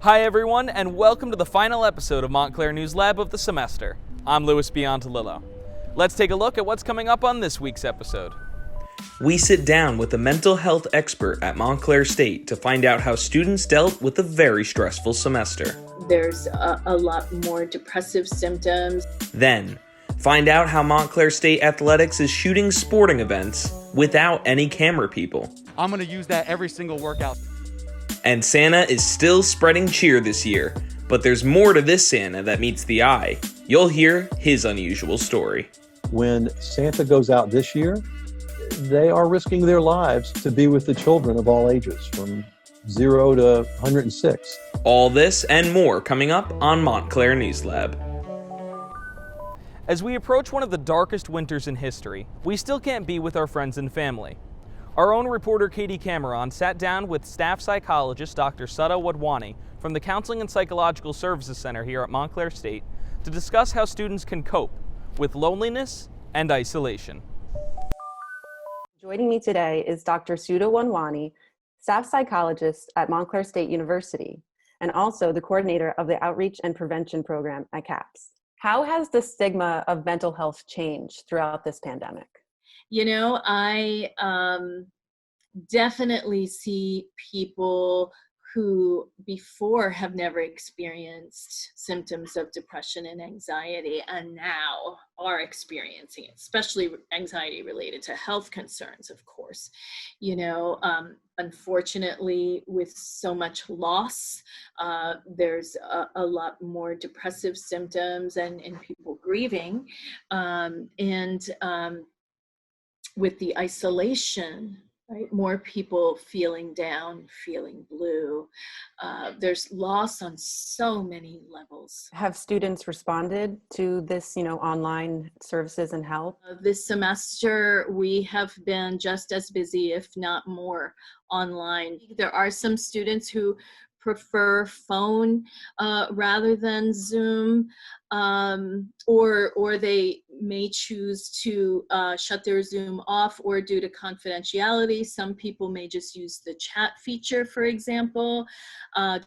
Hi everyone, and welcome to the final episode of Montclair News Lab of the semester. I'm Louis Biontalillo. Let's take a look at what's coming up on this week's episode. We sit down with a mental health expert at Montclair State to find out how students dealt with a very stressful semester. There's a lot more depressive symptoms. Then, find out how Montclair State Athletics is shooting sporting events without any camera people. I'm going to use that every single workout. And Santa is still spreading cheer this year, but there's more to this Santa that meets the eye. You'll hear his unusual story. When Santa goes out this year, they are risking their lives to be with the children of all ages, from 0 to 106. All this and more coming up on Montclair News Lab. As we approach one of the darkest winters in history, we still can't be with our friends and family. Our own reporter Katie Cameron sat down with staff psychologist Dr. Sudha Wadhwani from the Counseling and Psychological Services Center here at Montclair State to discuss how students can cope with loneliness and isolation. Joining me today is Dr. Sudha Wadhwani, staff psychologist at Montclair State University, and also the coordinator of the Outreach and Prevention Program at CAPS. How has the stigma of mental health changed throughout this pandemic? You know, I definitely see people who before have never experienced symptoms of depression and anxiety and now are experiencing it, especially anxiety related to health concerns, of course. You know, unfortunately, with so much loss, there's a lot more depressive symptoms and people grieving. With the isolation, right, more people feeling down, feeling blue. There's loss on so many levels. Have students responded to this, online services and help? This semester, we have been just as busy, if not more, online. There are some students who prefer phone rather than Zoom, or they may choose to shut their Zoom off, or due to confidentiality, some people may just use the chat feature, for example,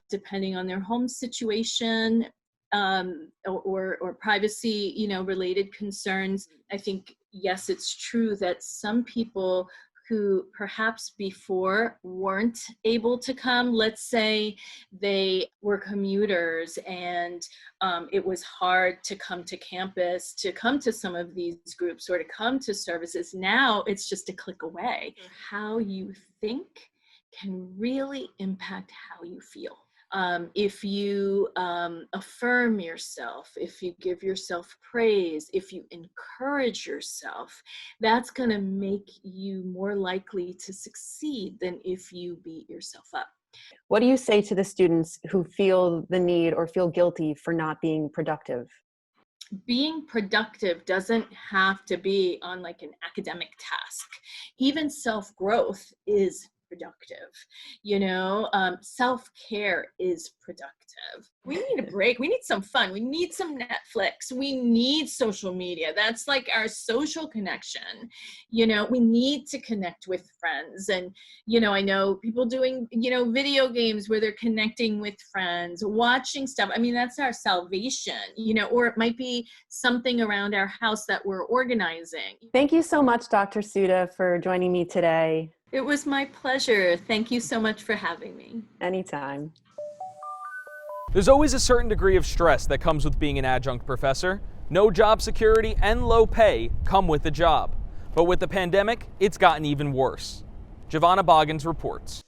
depending on their home situation or privacy, related concerns. I think, yes, it's true that some people who perhaps before weren't able to come, let's say they were commuters and it was hard to come to campus, to come to some of these groups or to come to services. Now it's just a click away. How you think can really impact how you feel. If you affirm yourself, if you give yourself praise, if you encourage yourself, that's going to make you more likely to succeed than if you beat yourself up. What do you say to the students who feel the need or feel guilty for not being productive? Being productive doesn't have to be on like an academic task. Even self-growth is productive. Self-care is productive. We need a break. We need some fun. We need some Netflix. We need social media. That's like our social connection. We need to connect with friends. And, I know people doing, video games where they're connecting with friends, watching stuff. I mean, that's our salvation, or it might be something around our house that we're organizing. Thank you so much, Dr. Sudha, for joining me today. It was my pleasure. Thank you so much for having me. Anytime. There's always a certain degree of stress that comes with being an adjunct professor. No job security and low pay come with the job. But with the pandemic, it's gotten even worse. Giovanna Boggins reports.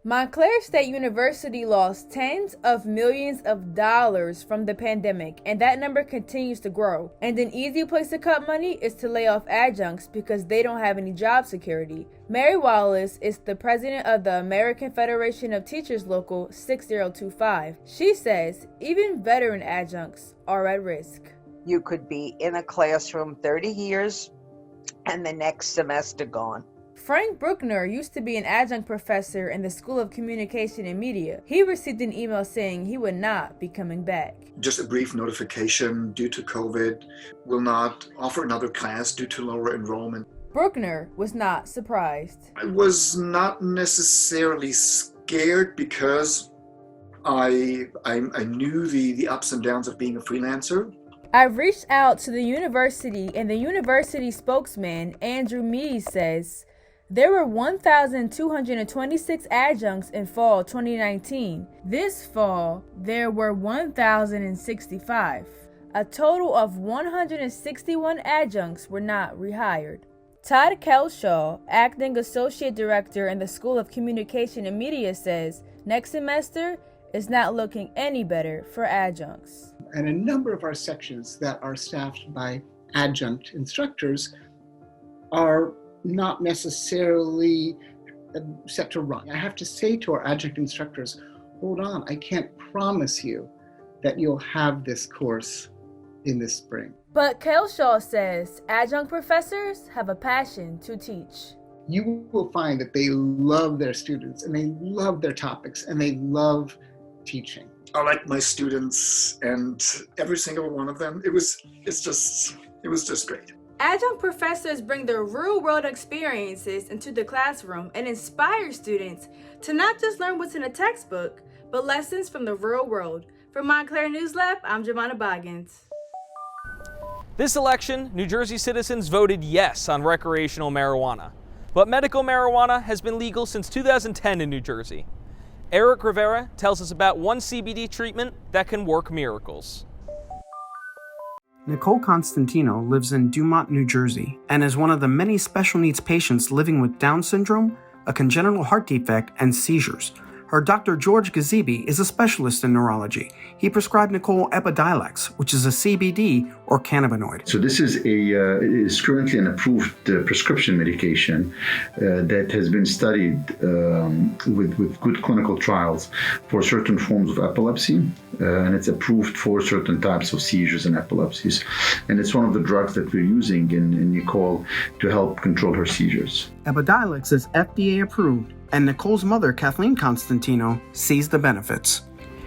Montclair State University lost tens of millions of dollars from the pandemic, and that number continues to grow. And an easy place to cut money is to lay off adjuncts because they don't have any job security. Mary Wallace is the president of the American Federation of Teachers Local 6025. She says even veteran adjuncts are at risk. You could be in a classroom 30 years and the next semester gone. Frank Bruckner used to be an adjunct professor in the School of Communication and Media. He received an email saying he would not be coming back. Just a brief notification: due to COVID, will not offer another class due to lower enrollment. Bruckner was not surprised. I was not necessarily scared because I knew the ups and downs of being a freelancer. I reached out to the university, and the university spokesman, Andrew Mees, says there were 1,226 adjuncts in fall 2019. This fall, there were 1,065. A total of 161 adjuncts were not rehired. Todd Kelshaw, acting associate director in the School of Communication and Media, says next semester is not looking any better for adjuncts. And a number of our sections that are staffed by adjunct instructors are not necessarily set to run. I have to say to our adjunct instructors, hold on, I can't promise you that you'll have this course in the spring. But Kelshaw says adjunct professors have a passion to teach. You will find that they love their students and they love their topics and they love teaching. I like my students and every single one of them. It was just great. Adjunct professors bring their real-world experiences into the classroom and inspire students to not just learn what's in a textbook, but lessons from the real world. For Montclair News Lab, I'm Jemana Boggins. This election, New Jersey citizens voted yes on recreational marijuana, but medical marijuana has been legal since 2010 in New Jersey. Eric Rivera tells us about one CBD treatment that can work miracles. Nicole Constantino lives in Dumont, New Jersey, and is one of the many special needs patients living with Down syndrome, a congenital heart defect, and seizures. Her Dr. George Gazibi is a specialist in neurology. He prescribed Nicole Epidiolex, which is a CBD or cannabinoid. So this is currently an approved prescription medication that has been studied with good clinical trials for certain forms of epilepsy, and it's approved for certain types of seizures and epilepsies. And it's one of the drugs that we're using in Nicole to help control her seizures. Epidiolex is FDA approved, and Nicole's mother, Kathleen Constantino, sees the benefits.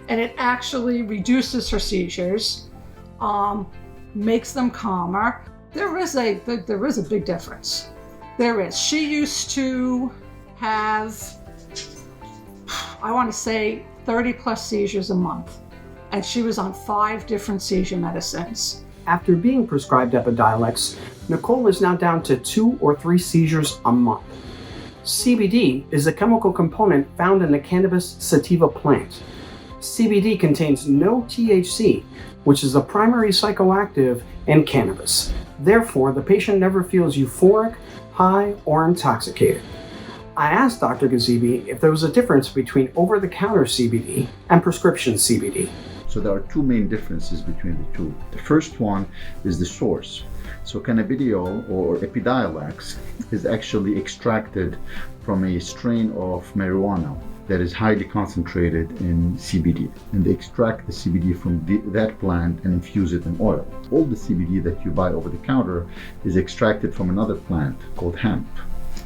And it actually reduces her seizures, makes them calmer. There is a big difference. There is. She used to have, I want to say, 30 plus seizures a month, and she was on 5 different seizure medicines. After being prescribed Epidiolex, Nicole is now down to 2 or 3 seizures a month. CBD is a chemical component found in the cannabis sativa plant. CBD contains no THC, which is the primary psychoactive in cannabis. Therefore, the patient never feels euphoric, high, or intoxicated. I asked Dr. Gazibi if there was a difference between over-the-counter CBD and prescription CBD. So there are 2 main differences between the two. The first one is the source. So cannabidiol or Epidiolex is actually extracted from a strain of marijuana that is highly concentrated in CBD. And they extract the CBD from that plant and infuse it in oil. All the CBD that you buy over the counter is extracted from another plant called hemp.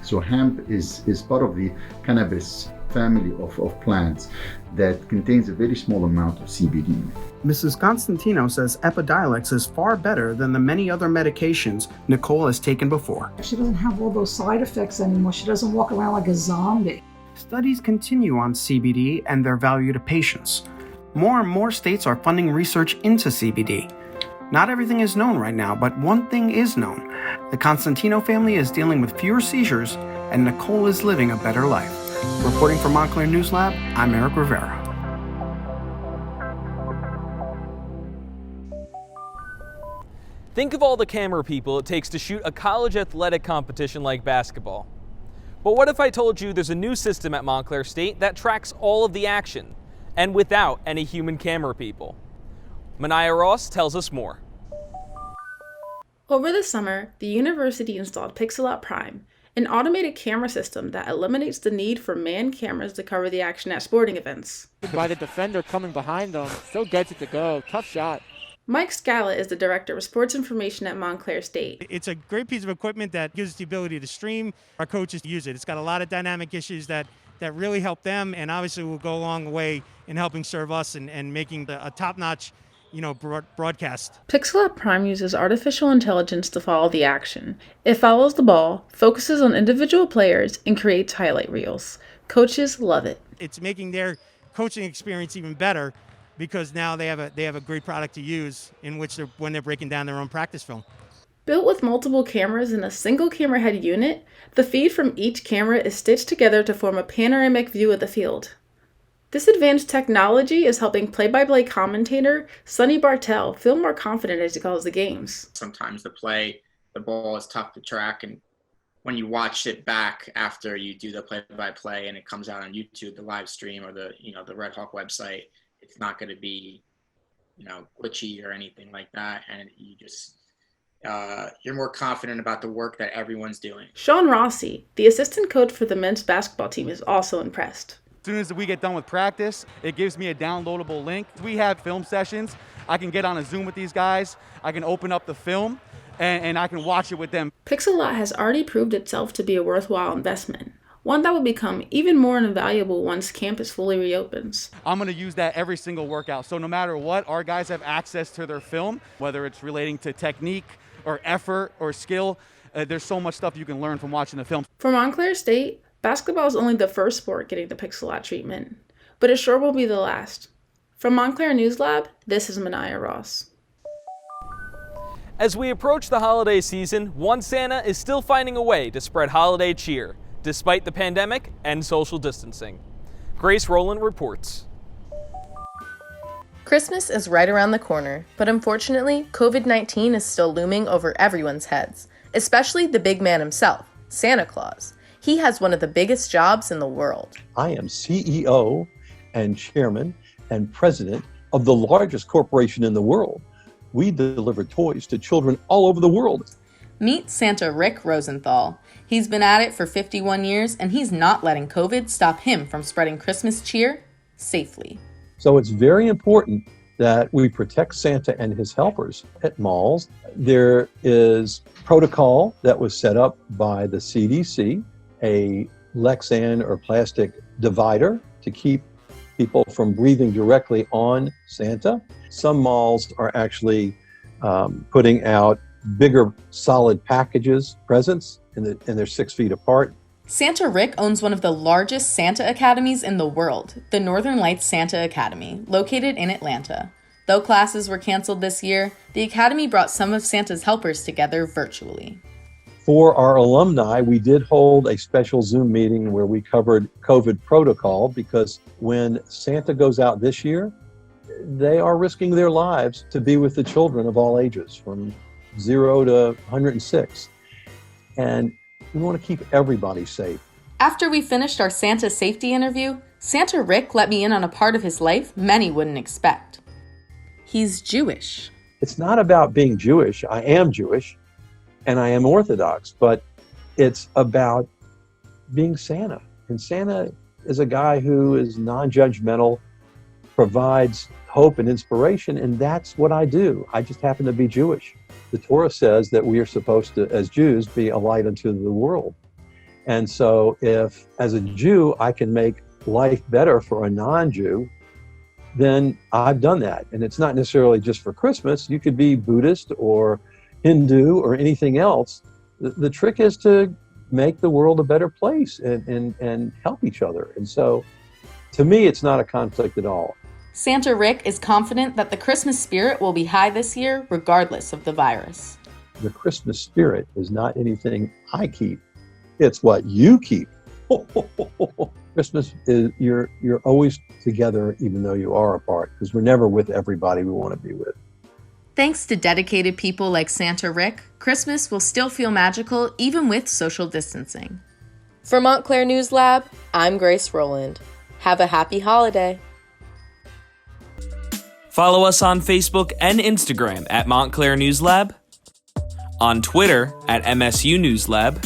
So hemp is part of the cannabis family of plants that contains a very small amount of CBD. Mrs. Constantino says Epidiolex is far better than the many other medications Nicole has taken before. She doesn't have all those side effects anymore. She doesn't walk around like a zombie. Studies continue on CBD and their value to patients. More and more states are funding research into CBD. Not everything is known right now, but one thing is known. The Constantino family is dealing with fewer seizures, and Nicole is living a better life. Reporting from Montclair News Lab, I'm Eric Rivera. Think of all the camera people it takes to shoot a college athletic competition like basketball. But what if I told you there's a new system at Montclair State that tracks all of the action, and without any human camera people? Mania Ross tells us more. Over the summer, the university installed Pixelot Prime, an automated camera system that eliminates the need for manned cameras to cover the action at sporting events. By the defender coming behind them, still gets it to go. Tough shot. Mike Scala is the director of sports information at Montclair State. It's a great piece of equipment that gives us the ability to stream. Our coaches use it. It's got a lot of dynamic issues that really help them, and obviously will go a long way in helping serve us and making a top-notch broadcast. Pixelot Prime uses artificial intelligence to follow the action. It follows the ball, focuses on individual players, and creates highlight reels. Coaches love it. It's making their coaching experience even better, because now they have a great product to use in which when they're breaking down their own practice film. Built with multiple cameras in a single camera head unit, the feed from each camera is stitched together to form a panoramic view of the field. This advanced technology is helping play-by-play commentator Sonny Bartell feel more confident as he calls the games. Sometimes the ball is tough to track, and when you watch it back after you do the play-by-play and it comes out on YouTube, the live stream, or the Red Hawk website, it's not going to be, glitchy or anything like that, and you just you're more confident about the work that everyone's doing. Sean Rossi, the assistant coach for the men's basketball team, is also impressed. As soon as we get done with practice, it gives me a downloadable link. We have film sessions. I can get on a Zoom with these guys. I can open up the film and I can watch it with them. Pixelot has already proved itself to be a worthwhile investment, one that will become even more invaluable once campus fully reopens. I'm going to use that every single workout. So no matter what, our guys have access to their film, whether it's relating to technique or effort or skill. There's so much stuff you can learn from watching the film. For Montclair State, basketball is only the first sport getting the Pixelot treatment, but it sure will be the last. From Montclair News Lab, this is Manaya Ross. As we approach the holiday season, one Santa is still finding a way to spread holiday cheer, despite the pandemic and social distancing. Grace Rowland reports. Christmas is right around the corner, but unfortunately, COVID-19 is still looming over everyone's heads, especially the big man himself, Santa Claus. He has one of the biggest jobs in the world. I am CEO and chairman and president of the largest corporation in the world. We deliver toys to children all over the world. Meet Santa Rick Rosenthal. He's been at it for 51 years, and he's not letting COVID stop him from spreading Christmas cheer safely. So it's very important that we protect Santa and his helpers at malls. There is protocol that was set up by the CDC, a Lexan or plastic divider to keep people from breathing directly on Santa. Some malls are actually putting out bigger solid packages, presents, and they're 6 feet apart. Santa Rick owns one of the largest Santa academies in the world, the Northern Lights Santa Academy, located in Atlanta. Though classes were canceled this year, the academy brought some of Santa's helpers together virtually. For our alumni, we did hold a special Zoom meeting where we covered COVID protocol, because when Santa goes out this year, they are risking their lives to be with the children of all ages, from 0 to 106. And we want to keep everybody safe. After we finished our Santa safety interview, Santa Rick let me in on a part of his life many wouldn't expect. He's Jewish. It's not about being Jewish. I am Jewish and I am Orthodox, but it's about being Santa. And Santa is a guy who is non-judgmental, provides hope and inspiration, and that's what I do. I just happen to be Jewish. The Torah says that we are supposed to, as Jews, be a light unto the world. And so if, as a Jew, I can make life better for a non-Jew, then I've done that. And it's not necessarily just for Christmas. You could be Buddhist or Hindu or anything else. The trick is to make the world a better place and help each other. And so, to me, it's not a conflict at all. Santa Rick is confident that the Christmas spirit will be high this year, regardless of the virus. The Christmas spirit is not anything I keep. It's what you keep. Christmas is, you're always together even though you are apart, because we're never with everybody we want to be with. Thanks to dedicated people like Santa Rick, Christmas will still feel magical even with social distancing. For Montclair News Lab, I'm Grace Rowland. Have a happy holiday. Follow us on Facebook and Instagram at Montclair News Lab, on Twitter at MSU News Lab,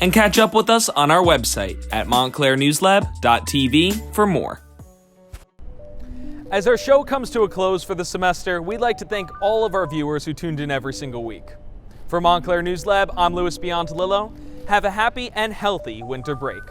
and catch up with us on our website at montclairnewslab.tv for more. As our show comes to a close for the semester, we'd like to thank all of our viewers who tuned in every single week. For Montclair News Lab, I'm Louis Biontalillo. Have a happy and healthy winter break.